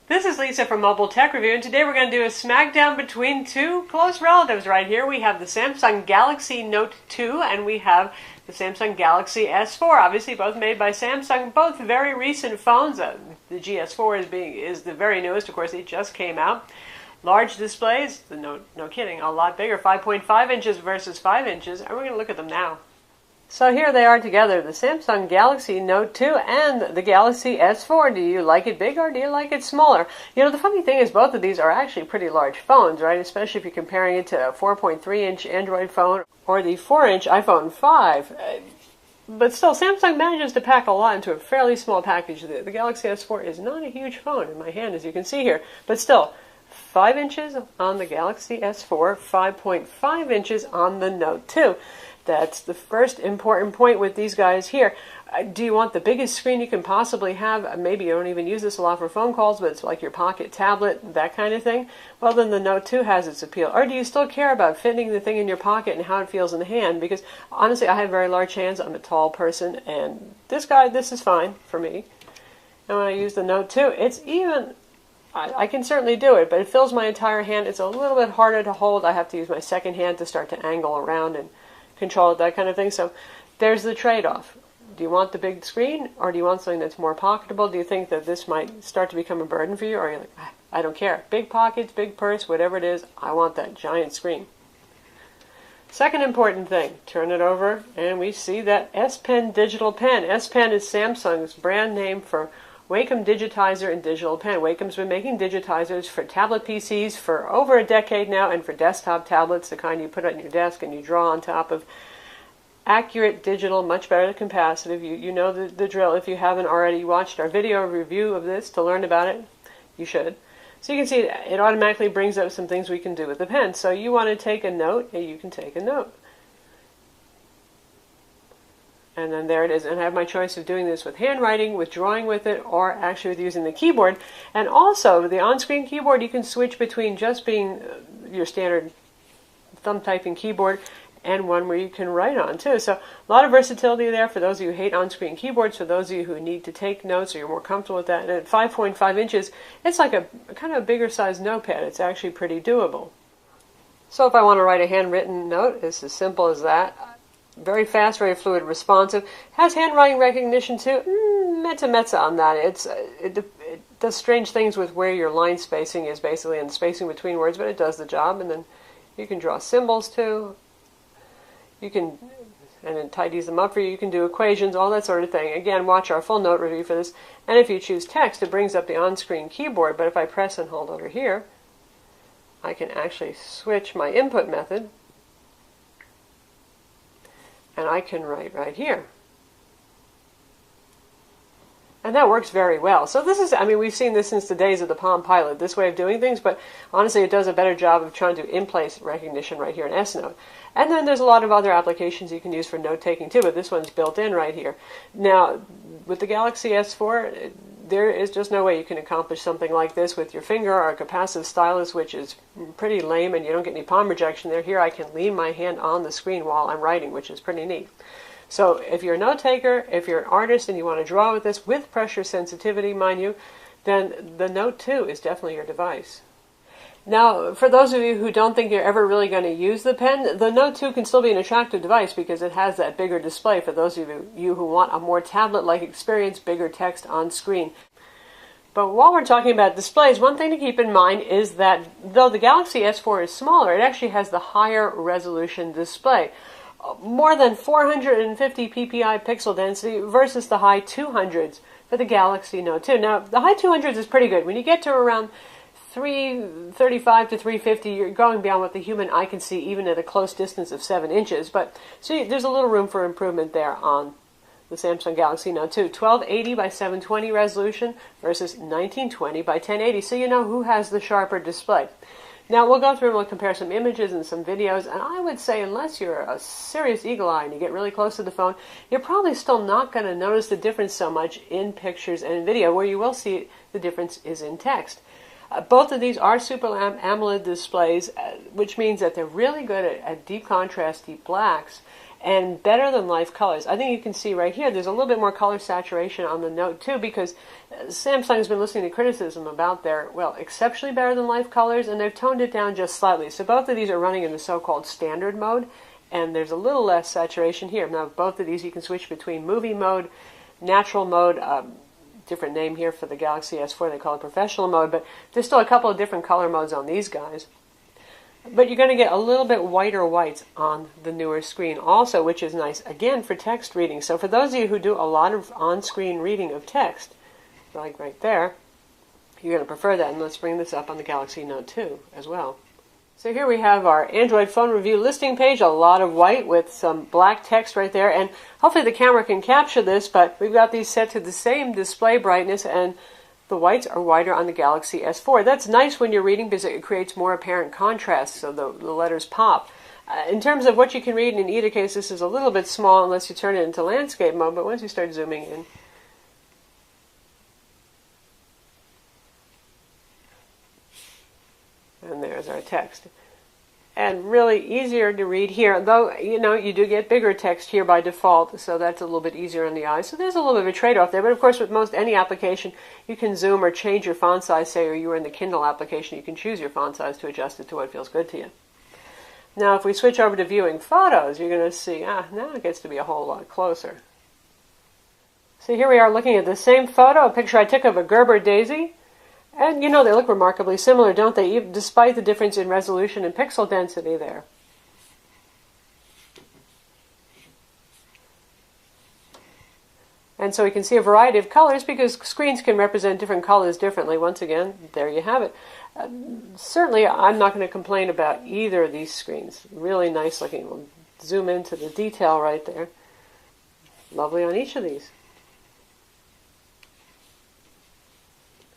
This is Lisa from Mobile Tech Review, and today we're going to do a smackdown between two close relatives right here. We have the Samsung Galaxy Note 2 and we have the Samsung Galaxy S4. Obviously both made by Samsung, both very recent phones. The GS4 is the very newest, of course, it just came out. Large displays, no kidding, a lot bigger, 5.5 inches versus 5 inches, and we're going to look at them now. So here they are together, the Samsung Galaxy Note 2 and the Galaxy S4. Do you like it big or do you like it smaller? You know, the funny thing is both of these are actually pretty large phones, right? Especially if you're comparing it to a 4.3-inch Android phone or the 4-inch iPhone 5. But still, Samsung manages to pack a lot into a fairly small package. The Galaxy S4 is not a huge phone in my hand, as you can see here. But still, 5 inches on the Galaxy S4, 5.5 inches on the Note 2. That's the first important point with these guys here. Do you want the biggest screen you can possibly have? Maybe you don't even use this a lot for phone calls, but it's like your pocket tablet, that kind of thing. Well, then the Note 2 has its appeal. Or do you still care about fitting the thing in your pocket and how it feels in the hand? Because honestly, I have very large hands. I'm a tall person, and this is fine for me. And when I use the Note 2, it's even... I can certainly do it, but it fills my entire hand. It's a little bit harder to hold. I have to use my second hand to start to angle around and control it, that kind of thing. So there's the trade-off. Do you want the big screen, or do you want something that's more pocketable? Do you think that this might start to become a burden for you, or are you like, I don't care. Big pockets, big purse, whatever it is, I want that giant screen. Second important thing, turn it over, and we see that S Pen digital pen. S Pen is Samsung's brand name for Wacom Digitizer and Digital Pen. Wacom's been making digitizers for tablet PCs for over a decade now, and for desktop tablets, the kind you put on your desk and you draw on top of. Accurate digital, much better than capacitive. You know the drill. If you haven't already watched our video review of this to learn about it, you should. So you can see it automatically brings up some things we can do with the pen. So you want to take a note, and you can take a note. And then there it is. And I have my choice of doing this with handwriting, with drawing with it, or actually with using the keyboard. And also, the on-screen keyboard, you can switch between just being your standard thumb typing keyboard and one where you can write on, too. So a lot of versatility there for those of you who hate on-screen keyboards, for those of you who need to take notes or you're more comfortable with that. And at 5.5 inches, it's like a kind of a bigger size notepad. It's actually pretty doable. So if I want to write a handwritten note, it's as simple as that. Very fast, very fluid, responsive. Has handwriting recognition too. Mezza on that. It does strange things with where your line spacing is, basically, and spacing between words, but it does the job. And then you can draw symbols too. You can, and it tidies them up for you. You can do equations, all that sort of thing. Again, watch our full note review for this. And if you choose text, it brings up the on-screen keyboard. But if I press and hold over here, I can actually switch my input method. And I can write right here. And that works very well. So this is, I mean, we've seen this since the days of the Palm Pilot, this way of doing things, but honestly it does a better job of trying to do in-place recognition right here in S Note. And then there's a lot of other applications you can use for note-taking too, but this one's built in right here. Now, with the Galaxy S4, there is just no way you can accomplish something like this with your finger or a capacitive stylus, which is pretty lame, and you don't get any palm rejection there. Here I can lean my hand on the screen while I'm writing, which is pretty neat. So if you're a note taker, if you're an artist and you want to draw with this, with pressure sensitivity, mind you, then the Note 2 is definitely your device. Now, for those of you who don't think you're ever really going to use the pen, the Note 2 can still be an attractive device because it has that bigger display for those of you who want a more tablet-like experience, bigger text on screen. But while we're talking about displays, one thing to keep in mind is that though the Galaxy S4 is smaller, it actually has the higher resolution display. More than 450 ppi pixel density versus the high 200s for the Galaxy Note 2. Now, the high 200s is pretty good. When you get to around 335 to 350, you're going beyond what the human eye can see, even at a close distance of 7 inches. But so there's a little room for improvement there on the Samsung Galaxy Note 2. 1280 by 720 resolution versus 1920 by 1080. So you know who has the sharper display. Now we'll go through and we'll compare some images and some videos, and I would say unless you're a serious eagle eye and you get really close to the phone, you're probably still not going to notice the difference so much in pictures and video. Where you will see the difference is in text. Both of these are Super AMOLED displays, which means that they're really good at deep contrast, deep blacks, and better than life colors. I think you can see right here there's a little bit more color saturation on the Note 2 because Samsung has been listening to criticism about their, well, exceptionally better than life colors, and they've toned it down just slightly. So both of these are running in the so-called standard mode, and there's a little less saturation here. Now both of these you can switch between movie mode, natural mode, different name here for the Galaxy S4, they call it professional mode, but there's still a couple of different color modes on these guys. But you're going to get a little bit whiter whites on the newer screen also, which is nice, again, for text reading. So for those of you who do a lot of on-screen reading of text, like right there, you're going to prefer that. And let's bring this up on the Galaxy Note 2 as well. So here we have our Android phone review listing page, a lot of white with some black text right there, and hopefully the camera can capture this, but we've got these set to the same display brightness, and the whites are whiter on the Galaxy S4. That's nice when you're reading because it creates more apparent contrast, so the letters pop. In terms of what you can read, in either case, this is a little bit small unless you turn it into landscape mode, but once you start zooming in, and there's our text. And really easier to read here, though, you know, you do get bigger text here by default, so that's a little bit easier on the eyes. So there's a little bit of a trade-off there, but of course with most any application, you can zoom or change your font size, say, or you were in the Kindle application, you can choose your font size to adjust it to what feels good to you. Now if we switch over to viewing photos, you're going to see, now it gets to be a whole lot closer. So here we are looking at the same photo, a picture I took of a Gerber daisy. And, you know, they look remarkably similar, don't they, even despite the difference in resolution and pixel density there. And so we can see a variety of colors because screens can represent different colors differently. Once again, there you have it. Certainly, I'm not going to complain about either of these screens. Really nice looking. We'll zoom into the detail right there. Lovely on each of these.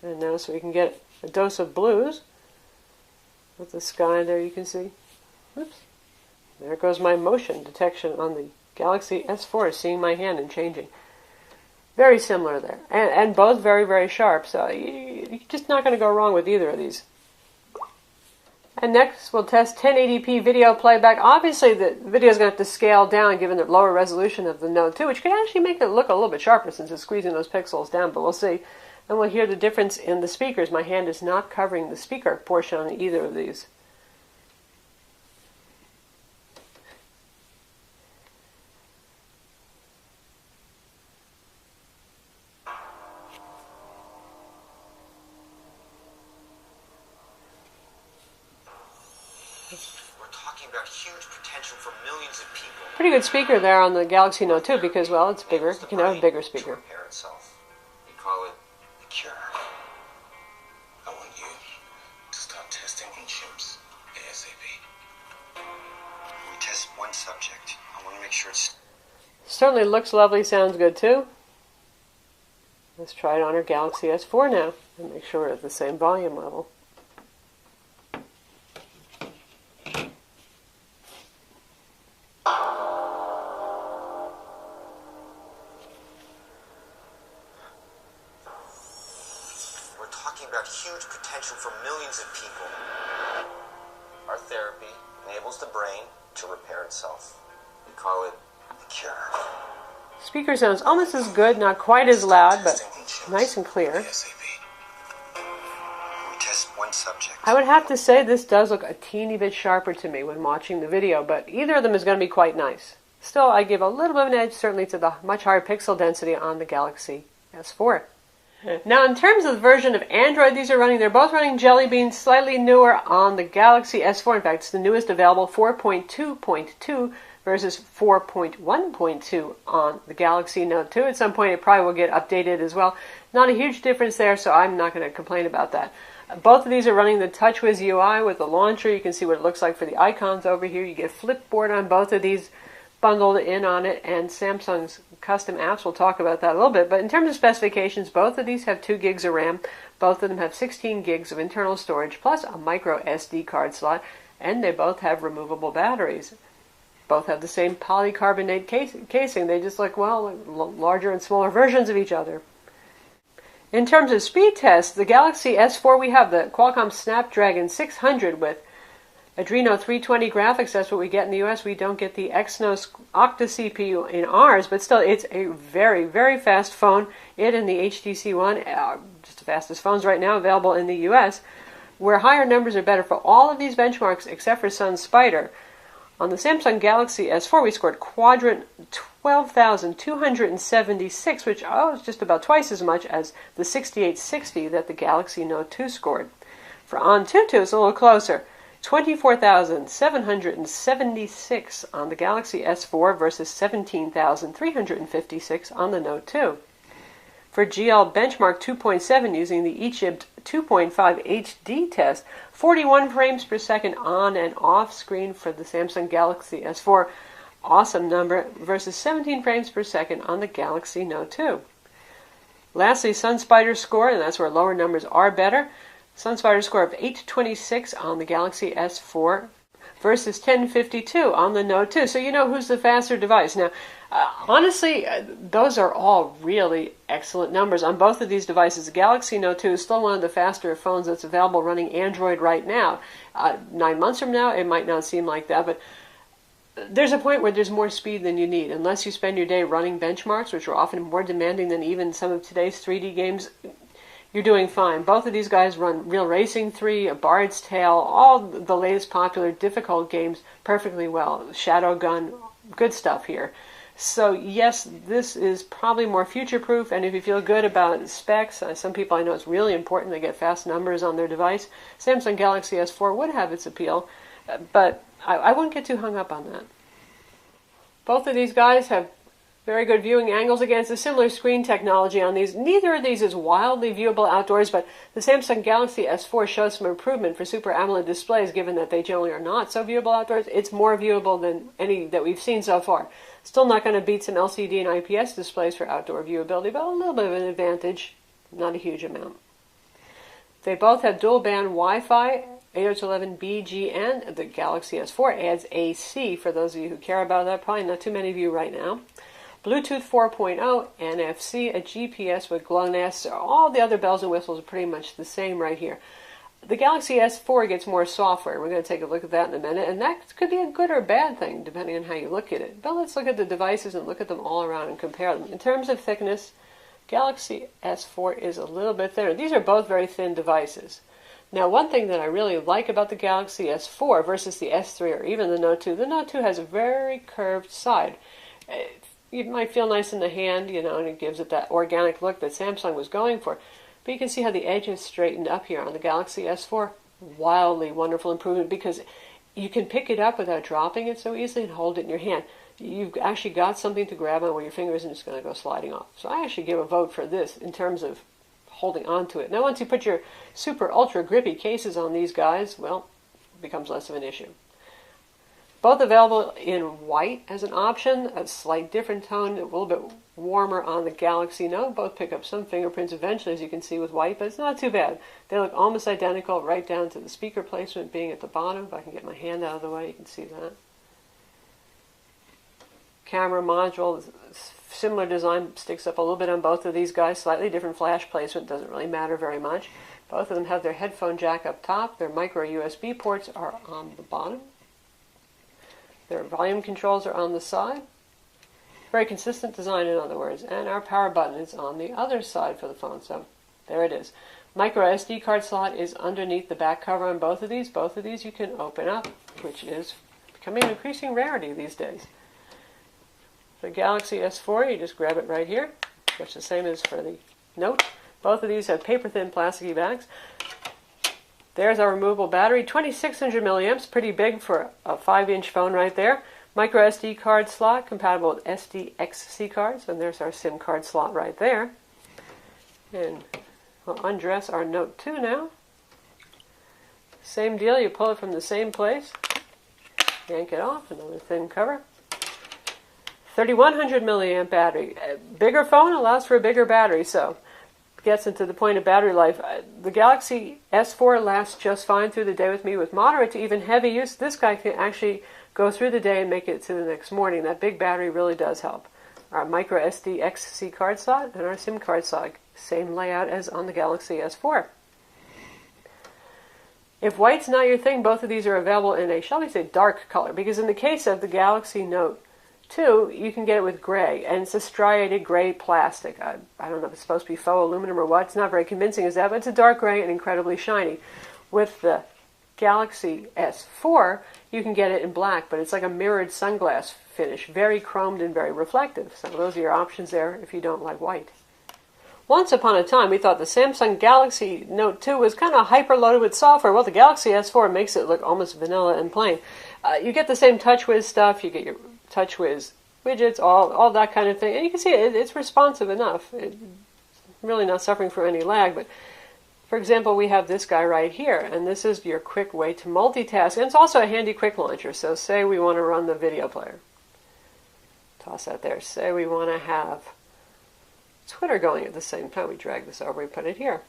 And now so we can get a dose of blues with the sky there, you can see. Oops. There goes my motion detection on the Galaxy S4, seeing my hand and changing. Very similar there. And both very, very sharp. So you're just not going to go wrong with either of these. And next we'll test 1080p video playback. Obviously the video is going to have to scale down given the lower resolution of the Note 2, which could actually make it look a little bit sharper since it's squeezing those pixels down, but we'll see. And we'll hear the difference in the speakers. My hand is not covering the speaker portion on either of these. We're talking about huge potential for millions of people. Pretty good speaker there on the Galaxy Note 2 because, well, it's bigger. You can have a bigger speaker. Repair itself. We call it the cure. I want you to start testing on chimps ASAP. We test one subject. I want to make sure it's... Certainly looks lovely, sounds good too. Let's try it on our Galaxy S4 now and make sure we're at the same volume level. About huge potential for millions of people. Our therapy enables the brain to repair itself. We call it the cure. Speaker sounds almost as good, not quite as loud, but nice and clear. We test one subject. I would have to say this does look a teeny bit sharper to me when watching the video, but either of them is going to be quite nice. Still, I give a little bit of an edge, certainly, to the much higher pixel density on the Galaxy S4. Now, in terms of the version of Android these are running, they're both running Jelly Bean, slightly newer on the Galaxy S4. In fact, it's the newest available, 4.2.2 versus 4.1.2 on the Galaxy Note 2. At some point, it probably will get updated as well. Not a huge difference there, so I'm not going to complain about that. Both of these are running the TouchWiz UI with the launcher. You can see what it looks like for the icons over here. You get Flipboard on both of these bundled in on it, and Samsung's custom apps. We'll talk about that a little bit. But in terms of specifications, both of these have 2 gigs of RAM. Both of them have 16 gigs of internal storage plus a micro SD card slot, and they both have removable batteries. Both have the same polycarbonate casing. They just look, well, larger and smaller versions of each other. In terms of speed tests, the Galaxy S4, we have the Qualcomm Snapdragon 600 with Adreno 320 graphics, that's what we get in the US. We don't get the Exynos Octa CPU in ours, but still, it's a very, very fast phone. It and the HTC One are just the fastest phones right now available in the US, where higher numbers are better for all of these benchmarks except for Sun Spider. On the Samsung Galaxy S4, we scored quadrant 12,276, which is just about twice as much as the 6860 that the Galaxy Note 2 scored. For Antutu, it's a little closer. 24,776 on the Galaxy S4 versus 17,356 on the Note 2. For GL Benchmark 2.7 using the Egypt 2.5 HD test, 41 frames per second on and off screen for the Samsung Galaxy S4. Awesome number, versus 17 frames per second on the Galaxy Note 2. Lastly, Sun Spider score, and that's where lower numbers are better. Sun Spider score of 826 on the Galaxy S4 versus 1052 on the Note 2. So you know who's the faster device. Now, honestly, those are all really excellent numbers on both of these devices. The Galaxy Note 2 is still one of the faster phones that's available running Android right now. 9 months from now, it might not seem like that, but there's a point where there's more speed than you need. Unless you spend your day running benchmarks, which are often more demanding than even some of today's 3D games, you're doing fine. Both of these guys run Real Racing 3, A Bard's Tale, all the latest popular difficult games perfectly well. Shadow Gun, good stuff here. So yes, this is probably more future-proof, and if you feel good about specs, some people I know it's really important they get fast numbers on their device. Samsung Galaxy S4 would have its appeal, but I wouldn't get too hung up on that. Both of these guys have very good viewing angles against a similar screen technology on these. Neither of these is wildly viewable outdoors, but the Samsung Galaxy S4 shows some improvement for Super AMOLED displays, given that they generally are not so viewable outdoors. It's more viewable than any that we've seen so far. Still not going to beat some LCD and IPS displays for outdoor viewability, but a little bit of an advantage, not a huge amount. They both have dual band Wi-Fi, 802.11bgn. The Galaxy S4 adds AC for those of you who care about that. Probably not too many of you right now. Bluetooth 4.0, NFC, a GPS with GLONASS. All the other bells and whistles are pretty much the same right here. The Galaxy S4 gets more software. We're going to take a look at that in a minute, and that could be a good or bad thing depending on how you look at it. But let's look at the devices and look at them all around and compare them. In terms of thickness, Galaxy S4 is a little bit thinner. These are both very thin devices. Now, one thing that I really like about the Galaxy S4 versus the S3 or even the Note 2 has a very curved side. It might feel nice in the hand, and it gives it that organic look that Samsung was going for. But you can see how the edge is straightened up here on the Galaxy S4. Wildly wonderful improvement because you can pick it up without dropping it so easily and hold it in your hand. You've actually got something to grab on where your finger isn't just going to go sliding off. So I actually give a vote for this in terms of holding on to it. Now, once you put your super ultra grippy cases on these guys, well, it becomes less of an issue. Both available in white as an option, a slight different tone, a little bit warmer on the Galaxy Note. Both pick up some fingerprints eventually, as you can see with white, but it's not too bad. They look almost identical right down to the speaker placement being at the bottom. If I can get my hand out of the way, you can see that. Camera module, similar design, sticks up a little bit on both of these guys. Slightly different flash placement, doesn't really matter very much. Both of them have their headphone jack up top. Their micro USB ports are on the bottom. Their volume controls are on the side. Very consistent design, in other words. And our power button is on the other side for the phone. So there it is. Micro SD card slot is underneath the back cover on both of these. Both of these you can open up, which is becoming an increasing rarity these days. The Galaxy S4, you just grab it right here. Much the same as for the Note. Both of these have paper-thin plasticky backs. There's our removable battery, 2600 milliamps, pretty big for a 5-inch phone right there. Micro SD card slot, compatible with SDXC cards, and there's our SIM card slot right there. And we'll undress our Note 2 now. Same deal, you pull it from the same place, yank it off, another thin cover. 3100 milliamp battery. A bigger phone allows for a bigger battery, so gets into the point of battery life. The Galaxy S4 lasts just fine through the day with me with moderate to even heavy use. This guy can actually go through the day and make it to the next morning. That big battery really does help. Our micro SD XC card slot and our SIM card slot. Same layout as on the Galaxy S4. If white's not your thing, both of these are available in a, shall we say, dark color. Because in the case of the Galaxy Note 2, you can get it with gray. And it's a striated gray plastic. I don't know if it's supposed to be faux aluminum or what. It's not very convincing as that, but it's a dark gray and incredibly shiny. With the Galaxy S4, you can get it in black, but it's like a mirrored sunglass finish. Very chromed and very reflective. So those are your options there if you don't like white. Once upon a time, we thought the Samsung Galaxy Note 2 was kind of hyper-loaded with software. Well, the Galaxy S4 makes it look almost vanilla and plain. You get the same TouchWiz stuff. You get your TouchWiz widgets, all that kind of thing. And you can see it's responsive enough. It's really not suffering from any lag. But, for example, we have this guy right here. And this is your quick way to multitask. And it's also a handy quick launcher. So say we want to run the video player. Toss that there. Say we want to have Twitter going at the same time. We drag this over, we put it here.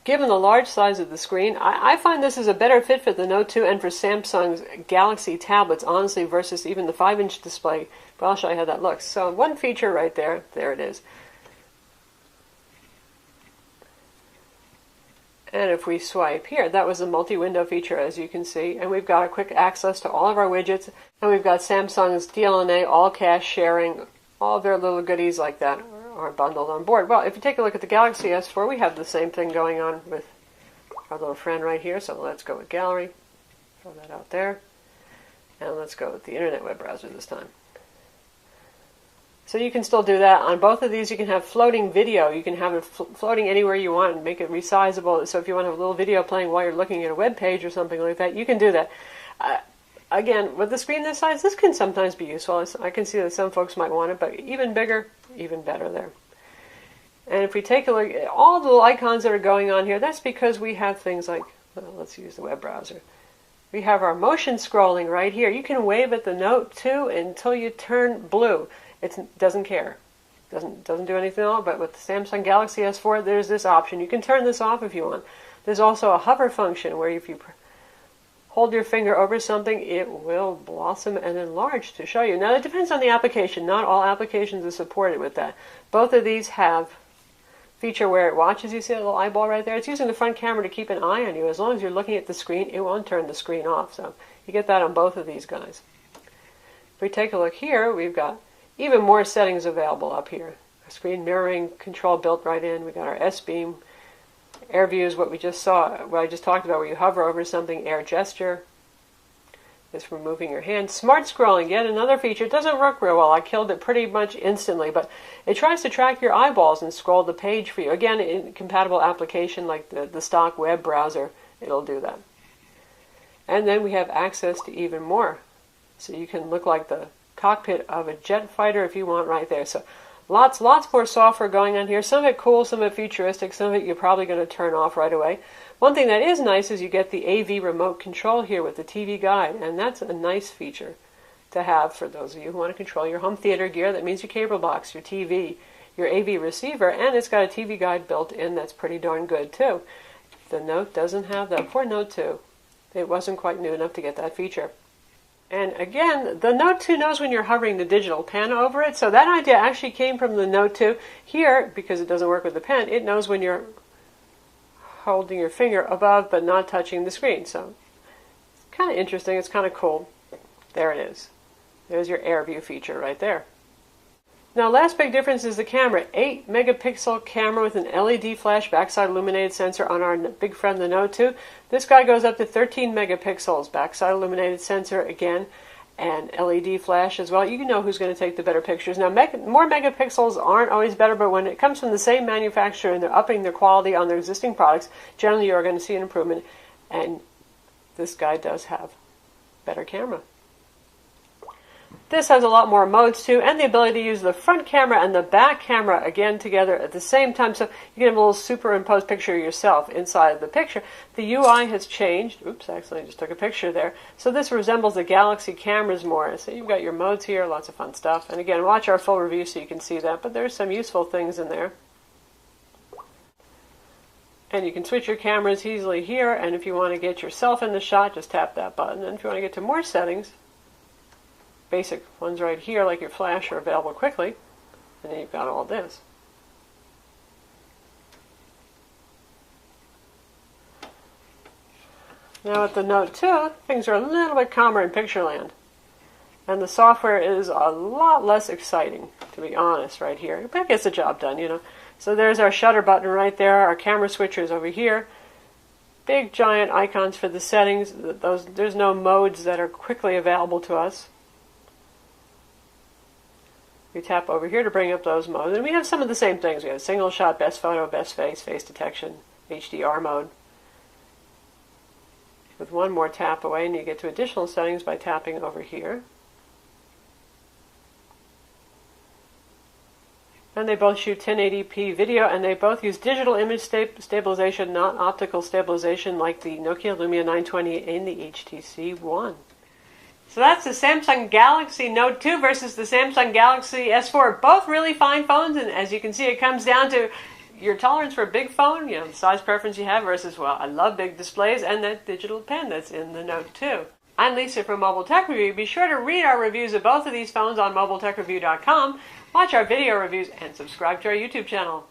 Given the large size of the screen, I find this is a better fit for the Note 2 and for Samsung's Galaxy tablets, honestly, versus even the 5-inch display. But I'll show you how that looks. So one feature right there, there it is. And if we swipe here, that was the multi-window feature, as you can see. And we've got a quick access to all of our widgets. And we've got Samsung's DLNA, all cache sharing, all of their little goodies like that are bundled on board. Well, if you take a look at the Galaxy S4, we have the same thing going on with our little friend right here. So let's go with Gallery. Throw that out there. And let's go with the Internet web browser this time. So you can still do that. On both of these, you can have floating video. You can have it floating anywhere you want and make it resizable. So if you want to have a little video playing while you're looking at a web page or something like that, you can do that. Again, with the screen this size, this can sometimes be useful. I can see that some folks might want it, but even bigger, even better there. And if we take a look at all the little icons that are going on here, that's because we have things like, well, let's use the web browser. We have our motion scrolling right here. You can wave at the Note 2 until you turn blue. It doesn't care. Doesn't do anything at all, but with the Samsung Galaxy S4, there's this option. You can turn this off if you want. There's also a hover function where if you hold your finger over something, it will blossom and enlarge to show you. Now, it depends on the application. Not all applications are supported with that. Both of these have feature where it watches. You see a little eyeball right there? It's using the front camera to keep an eye on you. As long as you're looking at the screen, it won't turn the screen off. So you get that on both of these guys. If we take a look here, we've got even more settings available up here. Our screen mirroring control built right in. We've got our S-Beam. Air view is what we just saw, what I just talked about, where you hover over something. Air gesture is for moving your hand. Smart scrolling, yet another feature. It doesn't work real well. I killed it pretty much instantly, but it tries to track your eyeballs and scroll the page for you. Again, in compatible application like the stock web browser, it'll do that. And then we have access to even more. So you can look like the cockpit of a jet fighter if you want right there. So lots more software going on here. Some of it cool, some of it futuristic, some of it you're probably going to turn off right away. One thing that is nice is you get the AV remote control here with the TV guide, and that's a nice feature to have for those of you who want to control your home theater gear. That means your cable box, your TV, your AV receiver, and it's got a TV guide built in that's pretty darn good too. The Note doesn't have that. Poor Note 2. It wasn't quite new enough to get that feature. And again, the Note 2 knows when you're hovering the digital pen over it, so that idea actually came from the Note 2. Here, because it doesn't work with the pen, it knows when you're holding your finger above but not touching the screen. So it's kind of interesting, it's kind of cool. There it is. There's your Air View feature right there. Now, last big difference is the camera. 8 megapixel camera with an LED flash backside illuminated sensor on our big friend, the Note 2. This guy goes up to 13 megapixels, backside illuminated sensor again, and LED flash as well. You know who's going to take the better pictures. Now, more megapixels aren't always better, but when it comes from the same manufacturer and they're upping their quality on their existing products, generally you're going to see an improvement, and this guy does have better camera. This has a lot more modes too, and the ability to use the front camera and the back camera again together at the same time, so you can have a little superimposed picture of yourself inside of the picture. The UI has changed. Oops, I accidentally just took a picture there. So this resembles the Galaxy cameras more. So you've got your modes here, lots of fun stuff. And again, watch our full review so you can see that, but there's some useful things in there. And you can switch your cameras easily here, and if you want to get yourself in the shot, just tap that button. And if you want to get to more settings, basic ones right here, like your flash, are available quickly. And then you've got all this. Now with the Note 2, things are a little bit calmer in picture land. And the software is a lot less exciting, to be honest, right here. But it gets the job done, you know. So there's our shutter button right there, our camera switchers over here. Big giant icons for the settings. There's no modes that are quickly available to us. We tap over here to bring up those modes. And we have some of the same things. We have single shot, best photo, best face, face detection, HDR mode. With one more tap away, and you get to additional settings by tapping over here. And they both shoot 1080p video, and they both use digital image stabilization, not optical stabilization like the Nokia Lumia 920 and the HTC One. So that's the Samsung Galaxy Note 2 versus the Samsung Galaxy S4. Both really fine phones, and as you can see, it comes down to your tolerance for a big phone, you know, the size preference you have versus, well, I love big displays and that digital pen that's in the Note 2. I'm Lisa from Mobile Tech Review. Be sure to read our reviews of both of these phones on mobiletechreview.com, watch our video reviews, and subscribe to our YouTube channel.